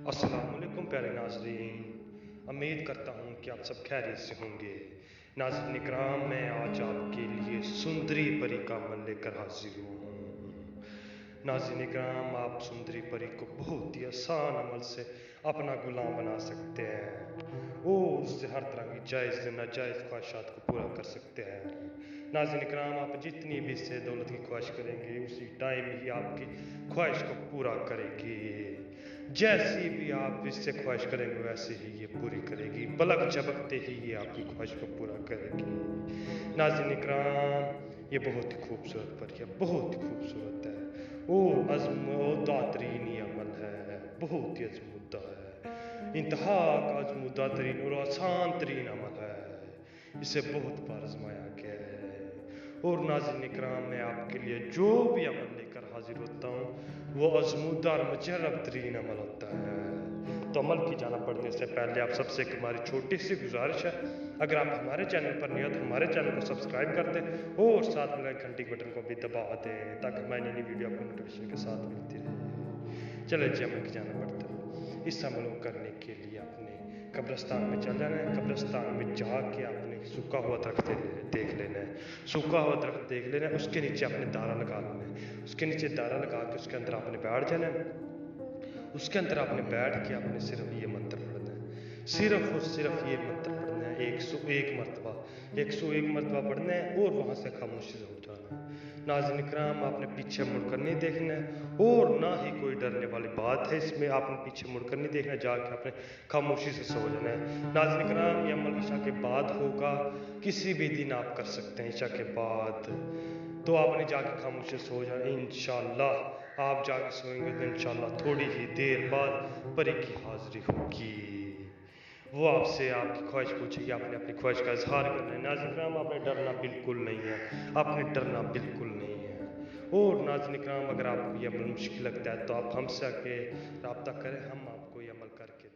अस्सलामुअलैकुम प्यारे नाज़रीन, उम्मीद करता हूँ कि आप सब खैरियत से होंगे। नाज़रीन इकराम, मैं आज आपके लिए सुंदरी परी का अमल लेकर हाजिर हूँ। नाज़रीन इकराम, आप सुंदरी परी को बहुत ही आसान अमल से अपना गुलाम बना सकते हैं और उससे हर तरह की जायज़ नाजायज़ ख्वाहिशात को पूरा कर सकते हैं। नाज़रीन इकराम, आप जितनी भी इससे दौलत की ख्वाहिश करेंगे उसी टाइम ही आपकी ख्वाहिश को पूरा करेगी। जैसी भी आप इससे ख्वाहिश करेंगे वैसे ही ये पूरी करेगी। पलक झपकते ही ये आपकी ख्वाहिश को पूरा करेगी। नाज़रीन इकराम, ये बहुत ही खूबसूरत परी है, बहुत ही खूबसूरत है। वो अज़मुद्दा तरीन ये अमल है, बहुत ही अज़मुद्दा है, इंतहा का अज़मुद्दा तरीन और आसान तरीन अमल है। इसे बहुत बार आज़माया गया है। और नाज़रीन इकराम, मैं आपके लिए जो भी अमल लेकर हाजिर होता हूँ वो आज़मुद्दा और मुजर्रब तरीन अमल होता है। तो अमल की जाना पड़ने से पहले आप सबसे एक हमारी छोटी सी गुजारिश है, अगर आप हमारे चैनल पर नहीं हो तो हमारे चैनल को सब्सक्राइब कर दें और साथ में घंटी के बटन को भी दबा दें ताकि हमारी नई वीडियो आपको नोटिफिकेशन के साथ मिलती रहे। चले जी, अमल की जाना पड़ता है। इस अमल को करने के लिए आपने कब्रिस्तान में चल जाना है। कब्रिस्तान में जाके आपने सूखा हुआ दरख्त देख लेना है, सूखा हुआ दरख्त देख लेना है, उसके नीचे आपने दारा लगा लेना है। उसके नीचे दारा लगा के उसके अंदर आपने बैठ जाना है। उसके अंदर आपने बैठ के आपने सिर्फ ये मंत्र पढ़ना है, सिर्फ और सिर्फ ये मंत्र पढ़ना है 101 मरतबा, 101 मरतबा पढ़ना है और वहाँ से खामोशी से उठ जाना है। नाज़रीन इकराम, आपने पीछे मुड़कर नहीं देखना है और ना ही कोई डरने वाली बात है इसमें। आपने पीछे मुड़कर नहीं देखना है, जाके आपने खामोशी से सो जाना है। नाज़रीन इकराम, ये अमल ईशा के बाद होगा, किसी भी दिन आप कर सकते हैं ईशा के बाद। तो आपने जाके खामोशी सो जाना। इंशाल्लाह आप जाके सोएंगे तो इंशाल्लाह थोड़ी ही देर बाद परी की हाजिरी होगी। वो आपसे आपकी ख्वाहिश पूछेगी, आपने अपनी ख्वाहिश का इजहार करना है। नाज़रीन इकराम, आपने डरना बिल्कुल नहीं है, आपने डरना बिल्कुल नहीं है। और नाज़रीन इकराम, अगर आपको ये अमल मुश्किल लगता है तो आप हमसे आके रब्ता करें, हम आपको ये अमल करके